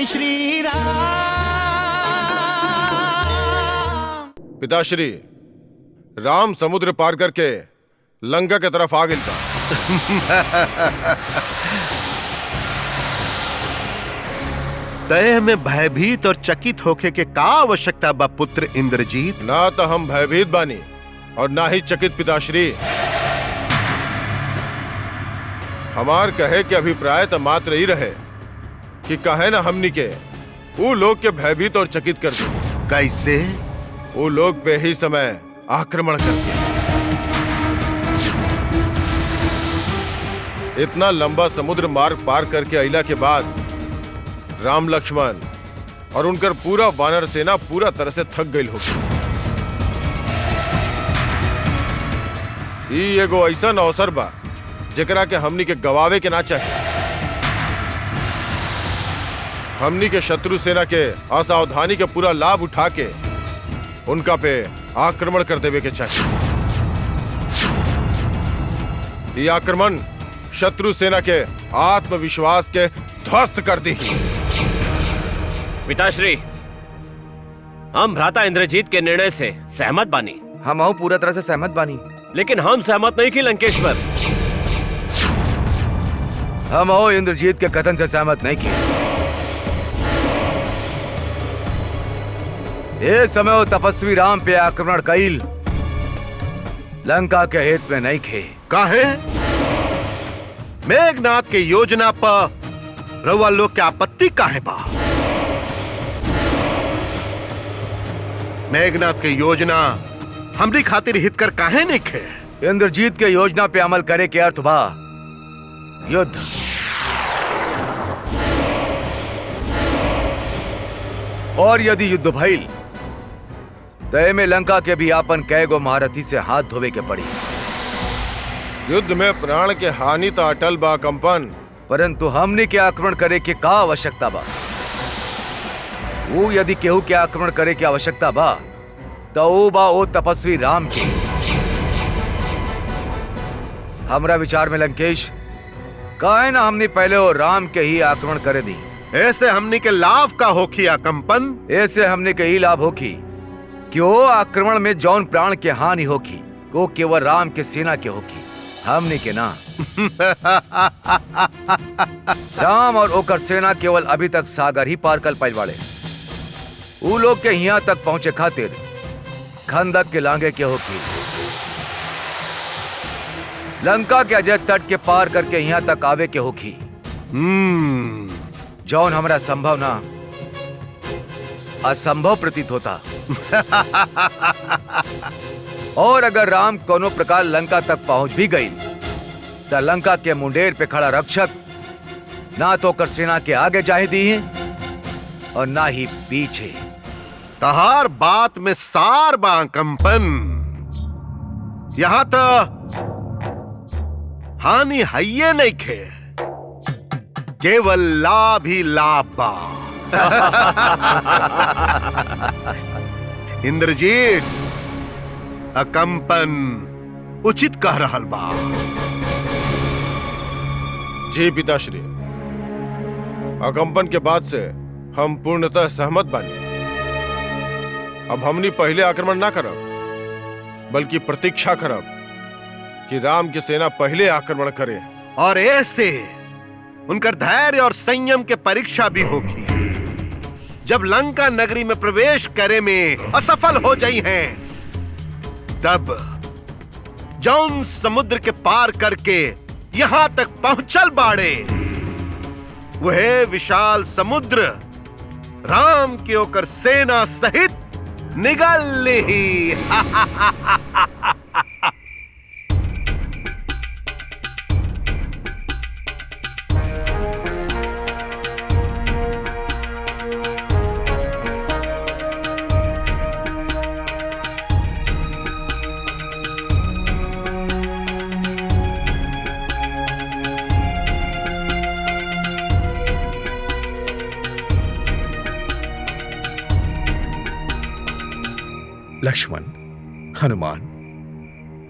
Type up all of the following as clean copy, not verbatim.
जय श्री राम। पिताश्री, राम समुद्र पार करके लंका की तरफ आ गया था। तय में भयभीत और चकित होके के का आवश्यकता बा पुत्र इंद्रजीत? ना तो हम भयभीत बानी और ना ही चकित पिताश्री। हमार कहे के अभिप्राय तो मात्र ही रहे कि कहे ना हमनी के वो लोग के भयभीत और चकित कर दे। कैसे? वो लोग पे ही समय आक्रमण करके। इतना लंबा समुद्र मार्ग पार करके अइला के बाद राम लक्ष्मण और उनकर पूरा वानर सेना पूरा तरह से थक गई होगी। ई एगो ऐसा अवसर बा जेकरा के हमनी के गवावे के ना चाहिए। हमनी के शत्रु सेना के असावधानी के पूरा लाभ उठा के उनका पे आक्रमण कर देवे के चाहिए। ये आक्रमण शत्रु सेना के आत्मविश्वास के ध्वस्त कर दी। पिताश्री, हम भ्राता इंद्रजीत के निर्णय से सहमत बानी। हम पूरा तरह से सहमत बानी। लेकिन हम सहमत नहीं की लंकेश्वर। हम इंद्रजीत के कथन से सहमत नहीं किए। ये समय वो तपस्वी राम पे आक्रमण कईल लंका के हित में नहीं खे। काहे? मेघनाथ के योजना पर रउआ लोग के आपत्ति काहे बा? मेघनाथ के योजना हमरी खातिर हितकर काहे नहीं खे? इंद्रजीत के योजना पे अमल करे के अर्थ बा युद्ध। और यदि युद्ध भइल तय में लंका के भी आपन कैगो महारथी से हाथ धोवे के पड़ी। युद्ध में प्राण के हानि तो अटल बा कंपन, परंतु हमने के आक्रमण करे के का आवश्यकता बा? वो यदि केहू के आक्रमण करे के आवश्यकता बा तो वो बा ओ तपस्वी राम के। हमरा विचार में लंकेश, काहे ना हमने पहले वो राम के ही आक्रमण करे दी। ऐसे हमने के लाभ का होखी कंपन? ऐसे हमने के ही लाभ होखी कि वो आक्रमण में जौन प्राण के हानि होखी वो केवल राम के सेना के होखी, हमने के ना। राम और ओकर सेना केवल अभी तक सागर ही पार कर पाइल बाड़े। ऊ लोग के यहाँ तक पहुंचे खातिर खंदक के लांगे के होखी। लंका के अजय तट के पार करके यहाँ तक आवे के होखी। जौन हमरा संभव ना असंभव प्रतीत होता। और अगर राम कोनो प्रकार लंका तक पहुंच भी गई तो लंका के मुंडेर पे खड़ा रक्षक ना तो कर सेना के आगे जाए दी है और ना ही पीछे। तहार बात में सार बा कंपन। यहाँ तो हानि हइये नहीं खे, केवल लाभ ही लाभ बा। इंद्रजीत, अकंपन उचित कह रहल बा। जी पिताश्री, अकंपन के बाद से हम पूर्णतः सहमत बानी। अब हमनी पहले आक्रमण ना करब बल्कि प्रतीक्षा करब कि राम की सेना पहले आक्रमण करे। और ऐसे उनकर धैर्य और संयम के परीक्षा भी होगी। जब लंका नगरी में प्रवेश करे में असफल हो जाई हैं, तब जौन समुद्र के पार करके यहां तक पहुंचल बाड़े, वह विशाल समुद्र राम के ओकर सेना सहित निगल ली। लक्ष्मण, हनुमान,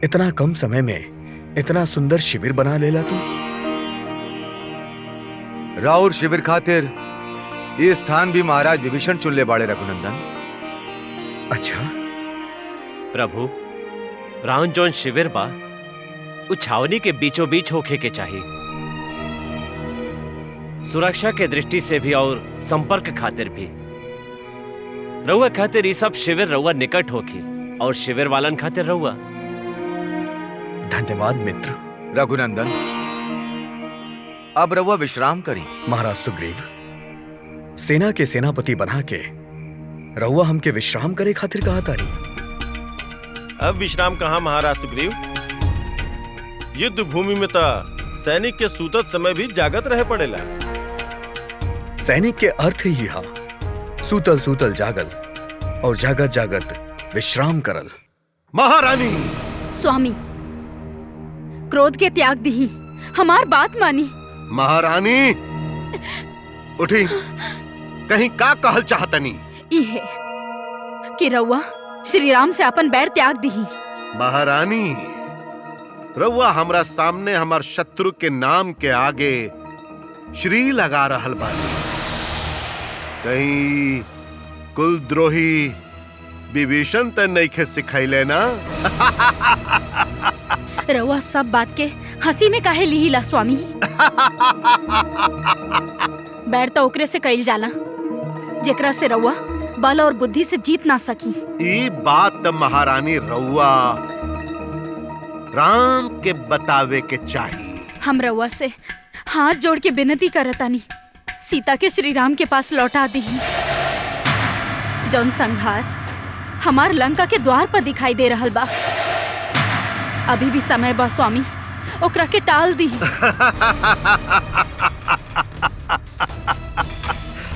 इतना कम समय में इतना सुंदर शिविर बना लेला तू। राउर शिविर खातिर ये स्थान भी महाराज विभीषण चुन ले बाड़े रघुनंदन। अच्छा, प्रभु, रावण जौन शिविर बा उ छावनी के बीचों बीच होखे के चाहिए, सुरक्षा के दृष्टि से भी और संपर्क खातिर भी। रउआ खातिर ये सब शिविर रउआ निकट होखी और शिविर वालन खातिर रउआ। धन्यवाद मित्र। रघुनंदन, अब रउआ विश्राम करी। महाराज सुग्रीव, सेना के सेनापति बना के रउआ हमके विश्राम करे खातिर कहा तारी। अब विश्राम कहाँ महाराज सुग्रीव? युद्ध भूमि में तो सैनिक के सूतत समय भी जागत रहे पड़ेला। सैनिक के अर्थ ही हा सूतल सूतल जागल और जागत जागत विश्राम करल। महारानी, स्वामी, क्रोध के त्याग दी, हमार बात मानी। महारानी उठी, कहीं का कहल चाहतनी? इहे कि रउआ श्री राम से अपन बैर त्याग दी। महारानी, रउआ हमरा सामने हमार शत्रु के नाम के आगे श्री लगा रहल बानी। कहीं कुलद्रोही विभीषण त नइखे सिखैले ना? रउआ सब बात के हंसी में काहे लिहिला स्वामी? बैर तो ओकरे से कइल जाला जेकरा से रउआ बल और बुद्धि से जीत ना सकी। ई बात त महारानी रउआ राम के बतावे के चाहिए। हम रउआ से हाथ जोड़ के विनती करतानी, सीता के श्री राम के पास लौटा दी। जौन संघार हमार लंका के द्वार पर दिखाई दे रहल बा, अभी भी समय बा स्वामी, ओकरा के टाल दी।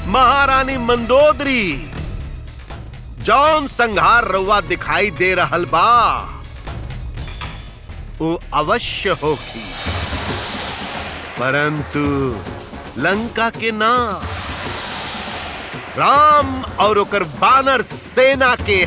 महारानी मंदोदरी, जौन संघार रउआ दिखाई दे रहल बा वो अवश्य होगी, परंतु लंका के ना, राम और ओकर बानर सेना के।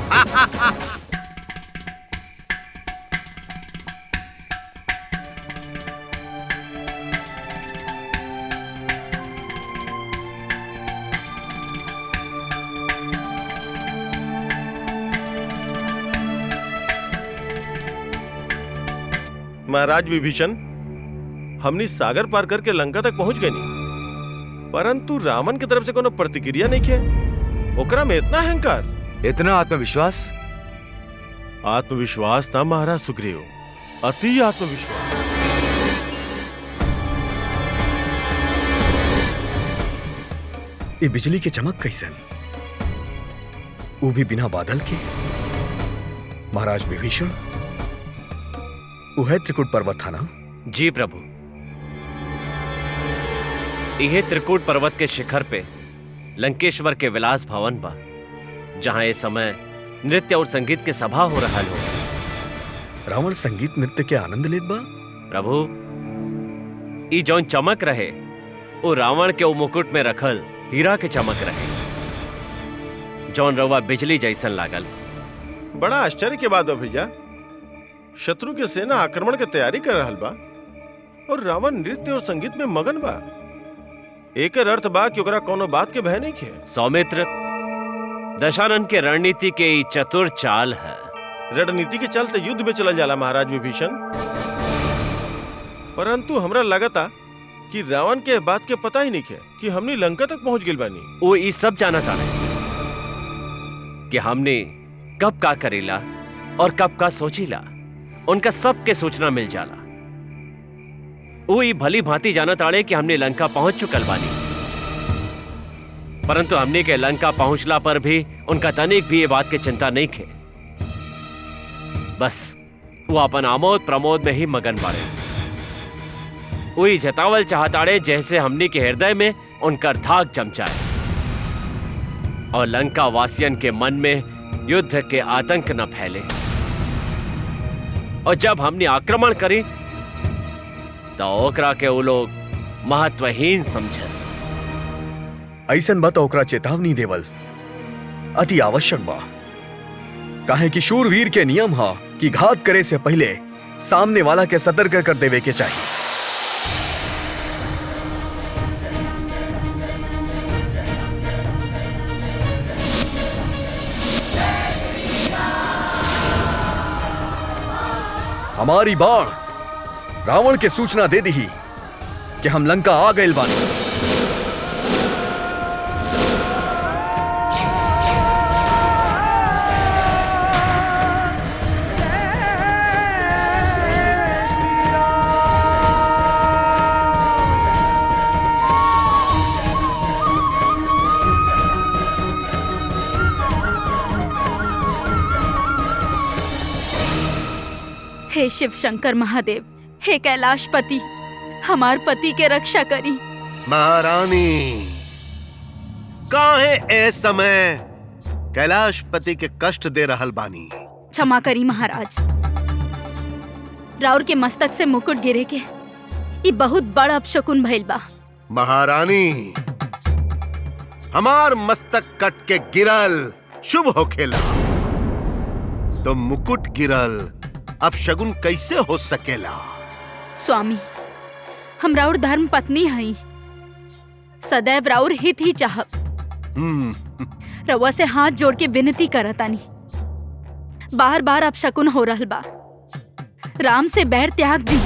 महाराज विभीषण, हमनी सागर पार करके लंका तक पहुंच गए नहीं, परंतु रावण की तरफ से कोनो प्रतिक्रिया नहीं किया। ओकरा में इतना अहंकार, इतना आत्मविश्वास। आत्मविश्वास था महाराज सुग्रीव, अति आत्मविश्वास। ये बिजली के चमक कैसन, वो भी बिना बादल के। महाराज विभीषण, वो है त्रिकुट पर्वत था ना? जी प्रभु, यह त्रिकुट पर्वत के शिखर पे लंकेश्वर के विलास भवन बा, जहां इस समय नृत्य और संगीत के सभा हो रहा हो। रावण संगीत नृत्य के आनंद लेत बा? प्रभु, ई जौन चमक रहे वो रावण के मुकुट में रखल हीरा के चमक रहे, जौन रवा बिजली जैसन लागल। बड़ा आश्चर्य के बात बा भैया, शत्रु के सेना आक्रमण के तैयारी कर रहल बा और रावण नृत्य और संगीत में मगन बा। एकर अर्थ बा कि ओकरा कोनो बात के भय नहीं है। सौमित्र, दशानन के रणनीति के ई चतुर चाल है। रणनीति के चलते युद्ध में चला जाला महाराज विभीषण, परंतु हमरा लगता कि रावण के बात के पता ही नहीं है कि हमने लंका तक पहुंच गए बानी। वो ई सब जाना था कि हमने कब का करेला और कब का सोचीला, उनका सबके सूचना मिल जाला। वो ई भली भांति जाना ताड़े कि हमने लंका पहुंच चुकल बानी, परंतु हमने के लंका पहुंचला पर भी उनका तनिक भी ये बात की चिंता नहीं खे। बस वो अपन आमोद प्रमोद में ही मगन बाड़े। वही जतावल चाहताड़े जैसे हमने के हृदय में उनका धाक जम जाए और लंका वासियन के मन में युद्ध के आतंक न फैले। और जब हमने आक्रमण करी तो ओकरा के वो लोग महत्वहीन समझस। ऐसन बा तो ओकरा चेतावनी देवल अति आवश्यक बा, काहे कि शूरवीर के नियम हा कि घात करे से पहले सामने वाला के सतर्क कर देवे के चाहिए। हमारी बाण रावण के सूचना दे दी कि हम लंका आ गए बानी। हे शिव शंकर महादेव, हे कैलाशपति, हमार पति के रक्षा करी। महारानी, काहे ए समय कैलाशपति के कष्ट दे रहल बानी? क्षमा करी महाराज, राउर के मस्तक से मुकुट गिरे के ये बहुत बड़ अपशकुन भइल बा। महारानी, हमार मस्तक कट के गिरल शुभ होखेला, तो मुकुट गिरल अब शगुन कैसे हो सकेला? स्वामी, हम राउर धर्म पत्नी हई, सदैव राउर हित ही चाहब। रउआ से हाथ जोड़ के विनती करतानी, बार बार अपशकुन हो रहल बा, राम से बैर त्याग दी।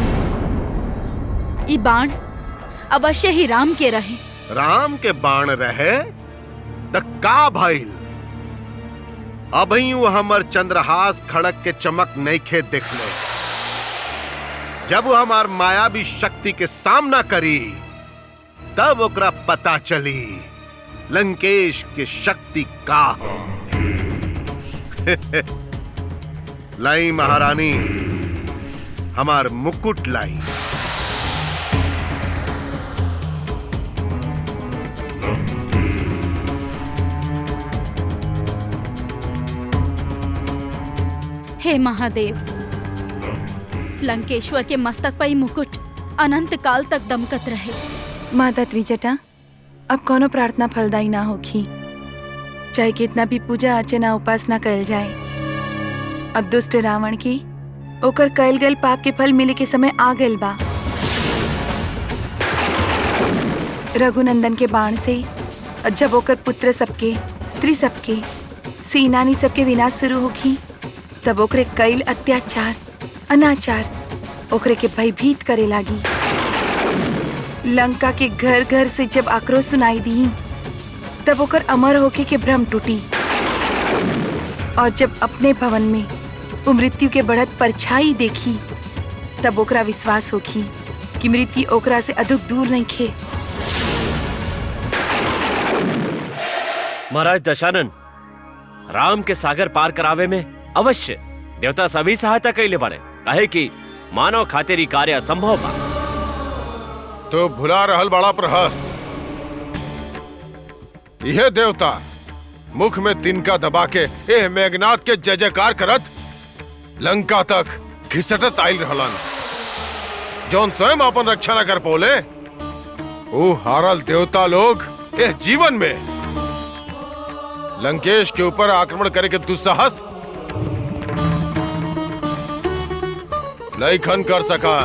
ई बाण अवश्य ही राम के रहे। राम के बाण रहे त का भइल? अभी हमर चंद्रहास खड़क के चमक नइखे देखले। जब वो हमार मायावी शक्ति के सामना करी तब ओकरा पता चली लंकेश के शक्ति का हो। लाई महारानी, हमार मुकुट लाई। हे महादेव, लंकेश्वर के मस्तक पर मुकुट अनंत काल तक दमकत रहे। माता त्रिजटा, अब कोनो प्रार्थना फलदायी ना होगी, चाहे कितना भी पूजा अर्चना उपासना कल जाए। अब दुष्ट रावण की ओकर कल गल पाप के फल मिले के समय आ गल बा। रघुनंदन के बाण से जब ओकर पुत्र सबके, स्त्री सबके, सेनानी सबके विनाश शुरू होगी, तब ओकरे कईल अत्याचार, अनाचार ओकरे के भयभीत करे लागी। लंका के घर घर से जब आक्रोश सुनाई दी, तब ओकर अमर होके के भ्रम टूटी, और जब अपने भवन में वो मृत्यु के बढ़त परछाई देखी, तब ओकरा विश्वास होगी कि मृत्यु ओकरा से अधिक दूर नहीं खे। महाराज दशानन, राम के सागर पार करावे में अवश्य देवता सभी सहायता कैले बाड़े, काहे कि मानव खातिर ई कार्य असंभव बा। तो भुला रहल बड़ा प्रहस्त, यह देवता मुख में तिनका दबा के ए मेघनाथ के जय जयकार करत लंका तक घिसटत आइल रहलन, जौन स्वयं अपन रक्षा न कर पौले। ओ हारल देवता लोग ए जीवन में लंकेश के ऊपर आक्रमण करे के दुस्साहस नईखन कर सका।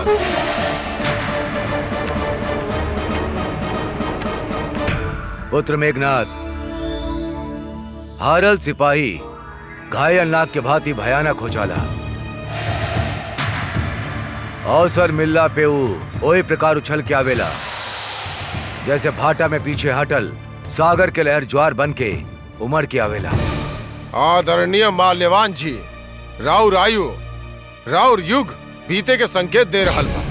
पुत्र मेघनाथ, हारल सिपाही घायल नाग के भांति भयानक हो जाला। अवसर मिलला पे ओही प्रकार उछल के आवेला, जैसे भाटा में पीछे हटल सागर के लहर ज्वार बन के उमड़ के आवेला। आदरणीय माल्यवान जी, राउर आयु, राउर युग बीते के संकेत दे रहल बा।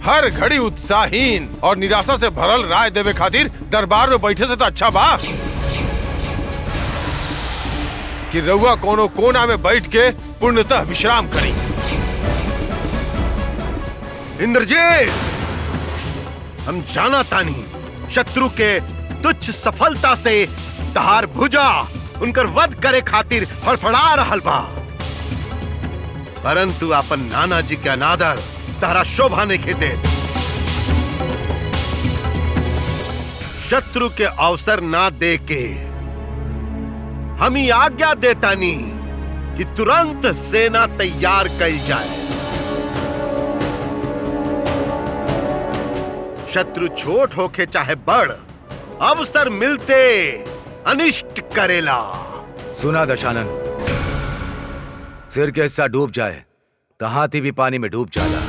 हर घड़ी उत्साहहीन और निराशा से भरल राय देवे खातिर दरबार में बैठे से तो अच्छा बा कि रउआ कोनो कोना में बैठ के पूर्णतः विश्राम करी। इंद्रजीत, हम जाना तानी शत्रु के तुच्छ सफलता से तहार भुजा उनकर वध करे खातिर फड़फड़ा रहल बा, परंतु अपन नाना जी के अनादर तारा शोभा नहीं देत। शत्रु के अवसर ना दे के हम ही आज्ञा देतानी कि तुरंत सेना तैयार कल जाए। शत्रु छोट होके चाहे बड़, अवसर मिलते अनिष्ट करेला। सुना दशानन, सिर के हिस्सा डूब जाए तो हाथी भी पानी में डूब जाला।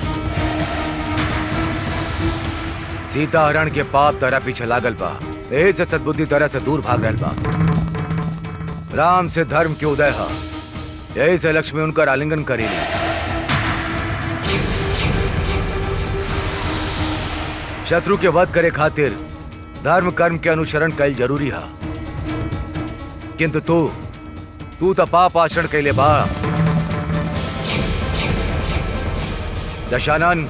सीता हरण के पाप तरह पीछे लागल बा, एही से सद्बुद्धि तरह से दूर भाग रहल बा। राम से धर्म के उदय है, यही से लक्ष्मी उनकर आलिंगन करेली। शत्रु के वध करे खातिर धर्म कर्म के अनुसरण कईल जरूरी है, किंतु तू तो पाप आचरण कैले बा। दशानन,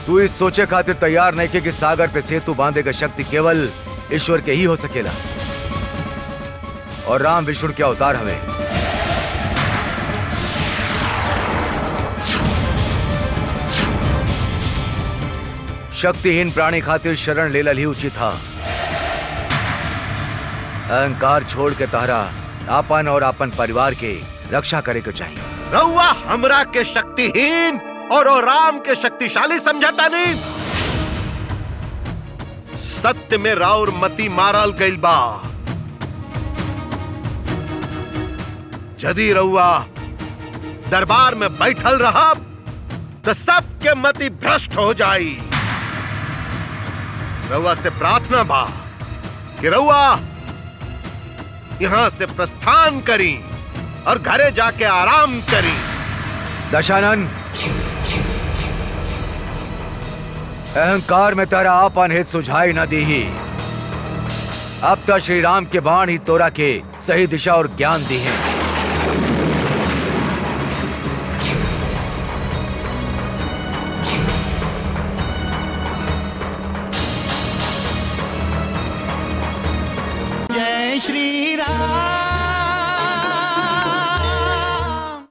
तू इस सोचे खातिर तैयार नहीं कि सागर पे सेतु बांधे का शक्ति केवल ईश्वर के ही हो सकेला, और राम विष्णु के अवतार हमें। शक्तिहीन प्राणी खातिर शरण लेलल ही उचित था। अहंकार छोड़ के तारा आपन और आपन परिवार के रक्षा करे को चाहिए। रउआ हमरा के शक्तिहीन और राम के शक्तिशाली समझता नहीं। सत्य में राउर मती मारल गइल बा। यदि रउआ दरबार में बैठल रहब तो सबके मति भ्रष्ट हो जाई। रउआ से प्रार्थना बा कि रउआ यहां से प्रस्थान करी और घरे जाके आराम करी। दशानन, अहंकार में तारा आपन हित सुझाई न दी। अब तक श्री राम के बाण ही तोरा के सही दिशा और ज्ञान दी है। जय श्री राम।